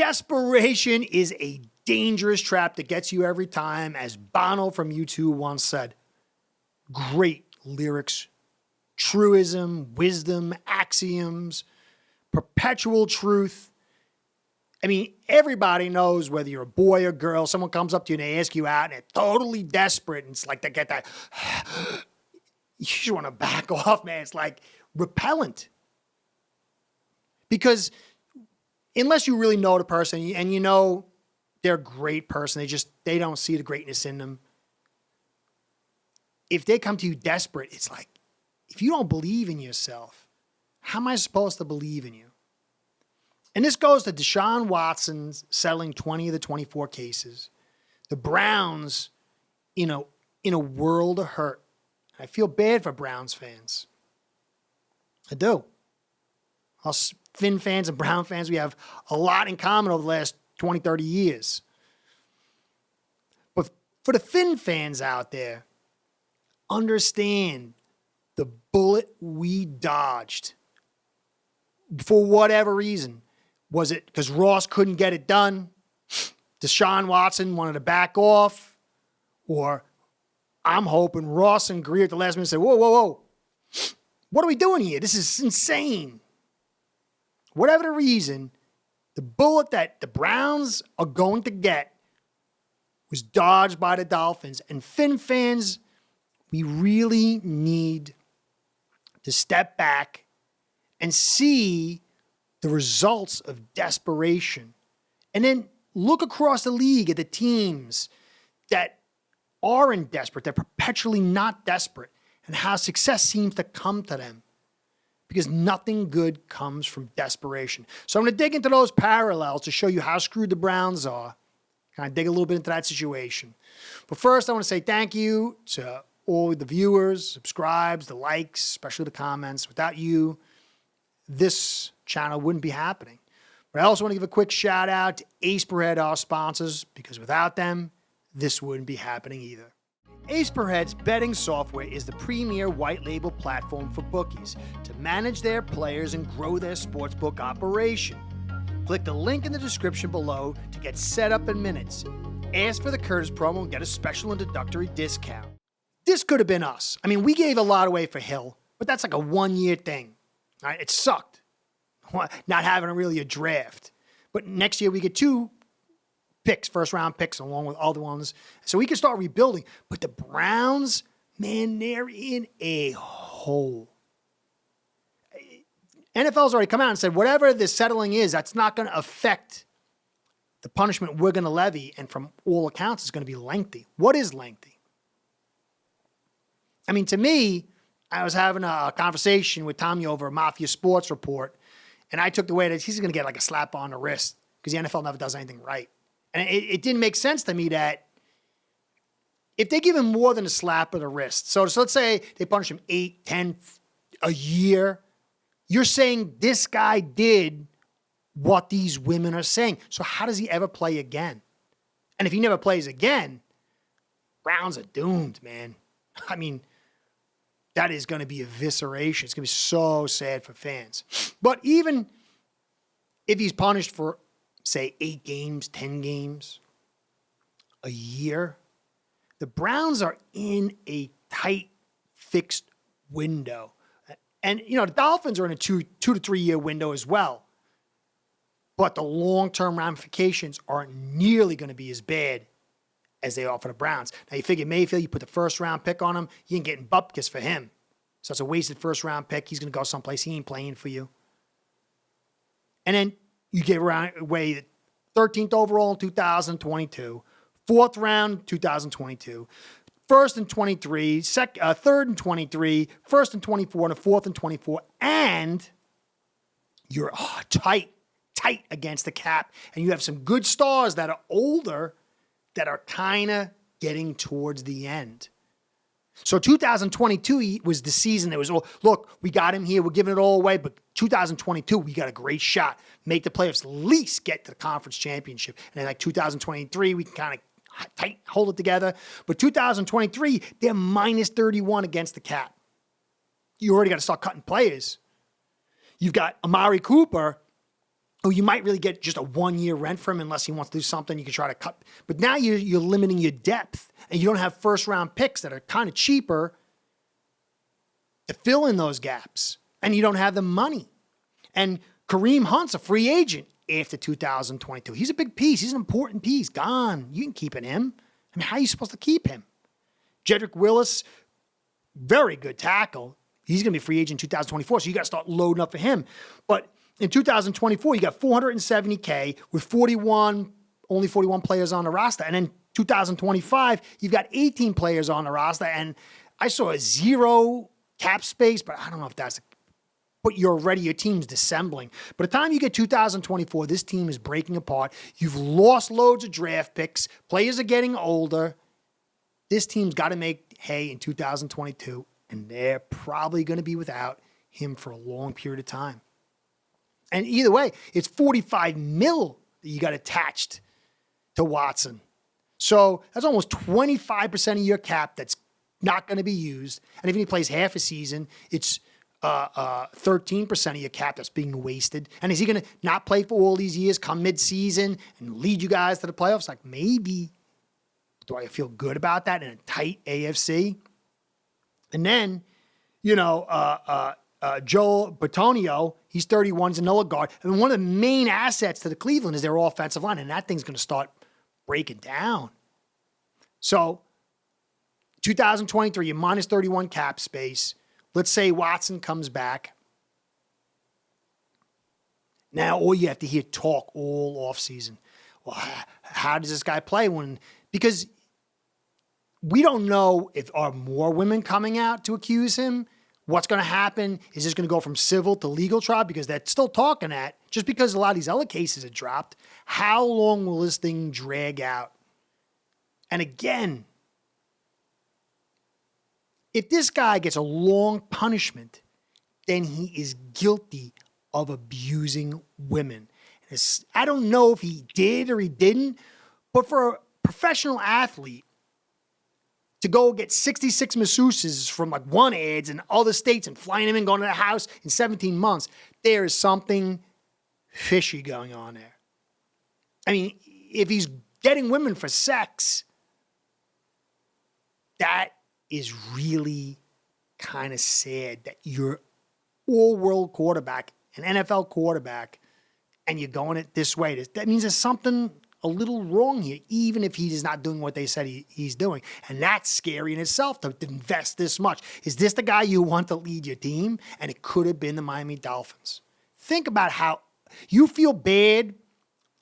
Desperation is a dangerous trap that gets you every time, as Bono from U2 once said. Great lyrics, truism, wisdom, axioms, perpetual truth. I mean, everybody knows whether you're a boy or girl, someone comes up to you and they ask you out and they're totally desperate. And it's like they get that, you just want to back off, man. It's like repellent. Because unless you really know the person and you know they're a great person, they don't see the greatness in them. If they come to you desperate, it's like, if you don't believe in yourself, how am I supposed to believe in you? And this goes to Deshaun Watson settling 20 of the 24 cases. The Browns, in a world of hurt. I feel bad for Browns fans. I do. Us Finn fans and Brown fans, we have a lot in common over the last 20, 30 years. But for the Finn fans out there, understand the bullet we dodged for whatever reason. Was it because Ross couldn't get it done? Deshaun Watson wanted to back off? Or I'm hoping Ross and Greer at the last minute said, whoa. What are we doing here? This is insane. Whatever the reason, the bullet that the Browns are going to get was dodged by the Dolphins. And Finn fans, we really need to step back and see the results of desperation. And then look across the league at the teams that aren't desperate, they're perpetually not desperate, and how success seems to come to them. Because nothing good comes from desperation. So I'm going to dig into those parallels to show you how screwed the Browns are. Kind of dig a little bit into that situation. But first, I want to say thank you to all the viewers, subscribes, the likes, especially the comments. Without you, this channel wouldn't be happening. But I also want to give a quick shout out to Aceperhead, our sponsors, because without them, this wouldn't be happening either. Aceperhead's betting software is the premier white label platform for bookies to manage their players and grow their sportsbook operation. Click the link in the description below to get set up in minutes. Ask for the Curtis promo and get a special introductory discount. This could have been us. I mean, we gave a lot away for Hill, but that's like a one-year thing. All right, it sucked not having really a draft. But next year we get 2 picks, first-round picks, along with other ones. So we can start rebuilding. But the Browns, man, they're in a hole. NFL's already come out and said, whatever the settling is, that's not going to affect the punishment we're going to levy. And from all accounts, it's going to be lengthy. What is lengthy? I mean, to me, I was having a conversation with Tommy over a Mafia Sports Report, and I took the way that he's going to get like a slap on the wrist because the NFL never does anything right. And it didn't make sense to me that if they give him more than a slap of the wrist, so let's say they punish him 8, 10, a year, you're saying this guy did what these women are saying. So how does he ever play again? And if he never plays again, Browns are doomed, man. I mean, that is going to be evisceration. It's going to be so sad for fans. But even if he's punished for, say, 8 games, 10 games, a year, the Browns are in a tight, fixed window. And, the Dolphins are in a 2 to 3 year window as well. But the long-term ramifications aren't nearly going to be as bad as they are for the Browns. Now, you figure Mayfield, you put the first-round pick on him, you ain't getting bupkis for him. So it's a wasted first-round pick. He's going to go someplace. He ain't playing for you. And then you give away the 13th overall in 2022, 4th round 2022, 1st and 23, 3rd and 23, 1st and 24, and a 4th and 24, and you're tight against the cap. And you have some good stars that are older that are kind of getting towards the end. So 2022 was the season that was, look, we got him here. We're giving it all away. But 2022, we got a great shot. Make the playoffs, at least get to the conference championship. And then like 2023, we can kind of hold it together. But 2023, they're minus 31 against the cap. You already got to start cutting players. You've got Amari Cooper, who you might really get just a 1-year rent from unless he wants to do something. You can try to cut. But now you're limiting your depth, and you don't have first-round picks that are kind of cheaper to fill in those gaps, and you don't have the money. And Kareem Hunt's a free agent after 2022. He's a big piece. He's an important piece. Gone. You can keep him. I mean, how are you supposed to keep him? Jedrick Willis, very good tackle. He's going to be a free agent in 2024, so you got to start loading up for him. But in 2024, you got $470K with only 41 players on the roster. And in 2025, you've got 18 players on the roster. And I saw a 0 cap space, but I don't know if that's but you're ready. Your team's dissembling. By the time you get 2024, this team is breaking apart. You've lost loads of draft picks. Players are getting older. This team's got to make hay in 2022, and they're probably going to be without him for a long period of time. And either way, it's $45 million that you got attached to Watson. So that's almost 25% of your cap that's not going to be used. And if he plays half a season, it's 13% of your cap that's being wasted. And is he going to not play for all these years, come mid-season, and lead you guys to the playoffs? Like, maybe. Do I feel good about that in a tight AFC? And then, Joe Bitonio, he's 31, he's another guard. I mean, one of the main assets to the Cleveland is their offensive line, and that thing's going to start breaking down. So, 2023, you're minus 31 cap space. Let's say Watson comes back. Now, all you have to hear talk all offseason. Well, how does this guy play because we don't know if are more women coming out to accuse him. What's going to happen? Is this going to go from civil to legal trial? Because they're still talking just because a lot of these other cases have dropped. How long will this thing drag out? And again, if this guy gets a long punishment, then he is guilty of abusing women. I don't know if he did or he didn't, but for a professional athlete to go get 66 masseuses from like one ads in other states and flying him in, going to the house in 17 months, there is something fishy going on there. I mean, if he's getting women for sex, that is really kind of sad that you're all-world quarterback, an NFL quarterback, and you're going it this way. That means there's something a little wrong here, even if he is not doing what they said he's doing. And that's scary in itself to invest this much. Is this the guy you want to lead your team? And it could have been the Miami Dolphins. Think about how you feel bad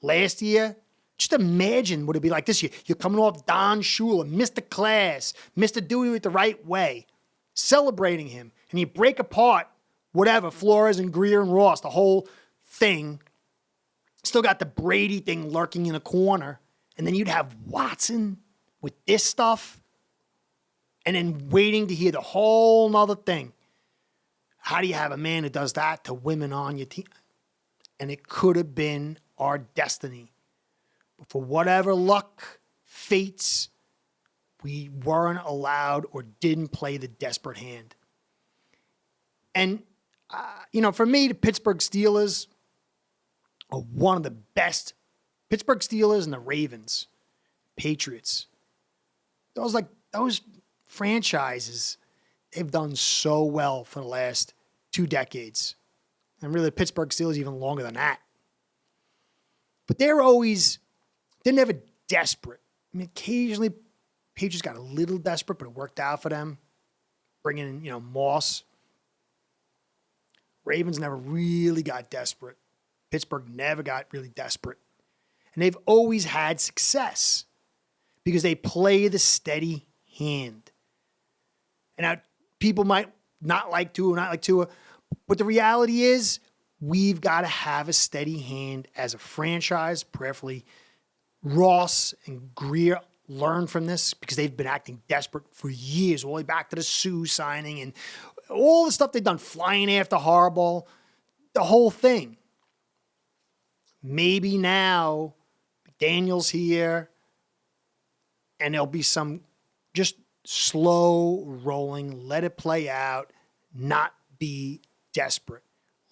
last year. Just imagine what it'd be like this year. You're coming off Don Shula, Mr. Class, Mr. Doing it the right way, celebrating him, and you break apart whatever, Flores and Greer and Ross, the whole thing. Still got the Brady thing lurking in a corner, and then you'd have Watson with this stuff, and then waiting to hear the whole nother thing. How do you have a man who does that to women on your team? And it could have been our destiny. But for whatever luck, fates, we weren't allowed or didn't play the desperate hand. And, for me, the Pittsburgh Steelers are one of the best. Pittsburgh Steelers and the Ravens, Patriots. Those franchises, they've done so well for the last 2 decades. And really, the Pittsburgh Steelers even longer than that. But they're never desperate. I mean, occasionally, Patriots got a little desperate, but it worked out for them. Bringing in, Moss. Ravens never really got desperate. Pittsburgh never got really desperate. And they've always had success because they play the steady hand. And now people might not like Tua, but the reality is we've got to have a steady hand as a franchise. Prayerfully, Ross and Greer learn from this because they've been acting desperate for years, all the way back to the Sue signing and all the stuff they've done, flying after Harbaugh, the whole thing. Maybe now Daniel's here and there'll be some just slow rolling, let it play out, not be desperate.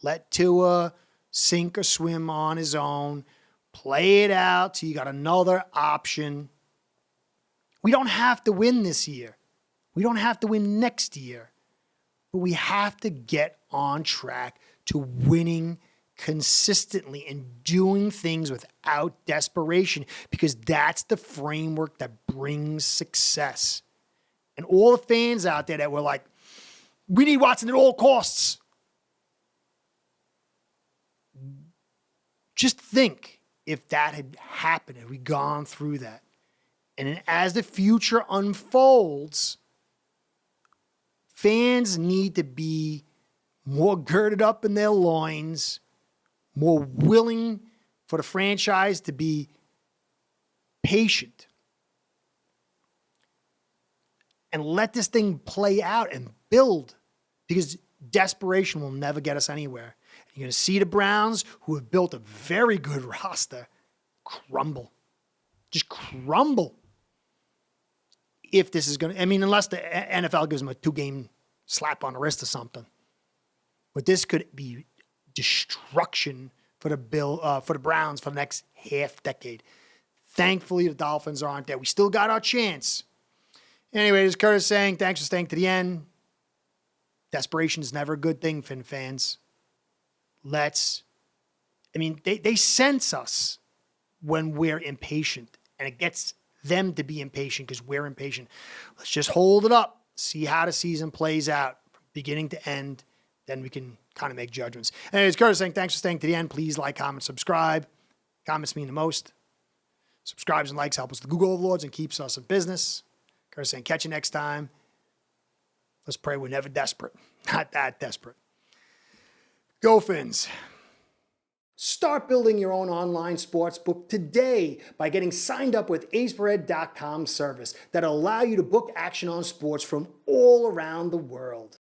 Let Tua sink or swim on his own. Play it out till you got another option. We don't have to win this year. We don't have to win next year. But we have to get on track to winning consistently and doing things without desperation, because that's the framework that brings success. And all the fans out there that were like, we need Watson at all costs. Just think if that had happened, had we gone through that. And then as the future unfolds, fans need to be more girded up in their loins, more willing for the franchise to be patient and let this thing play out and build, because desperation will never get us anywhere. You're going to see the Browns, who have built a very good roster, crumble. Just crumble. If this is going to, unless the NFL gives them a 2-game slap on the wrist or something. But this could be destruction for the Browns for the next half decade. Thankfully, the Dolphins aren't there. We still got our chance. Anyway, as Curtis saying, thanks for staying to the end. Desperation is never a good thing, Fin fans. They sense us when we're impatient, and it gets them to be impatient because we're impatient. Let's just hold it up, see how the season plays out from beginning to end. Then we can kind of make judgments. Anyways, Curtis saying, thanks for staying to the end. Please like, comment, subscribe. Comments mean the most. Subscribes and likes help us to Google overlords and keeps us in business. Curtis saying, catch you next time. Let's pray we're never desperate. Not that desperate. Go Fins. Start building your own online sportsbook today by getting signed up with acebread.com service that'll allow you to book action on sports from all around the world.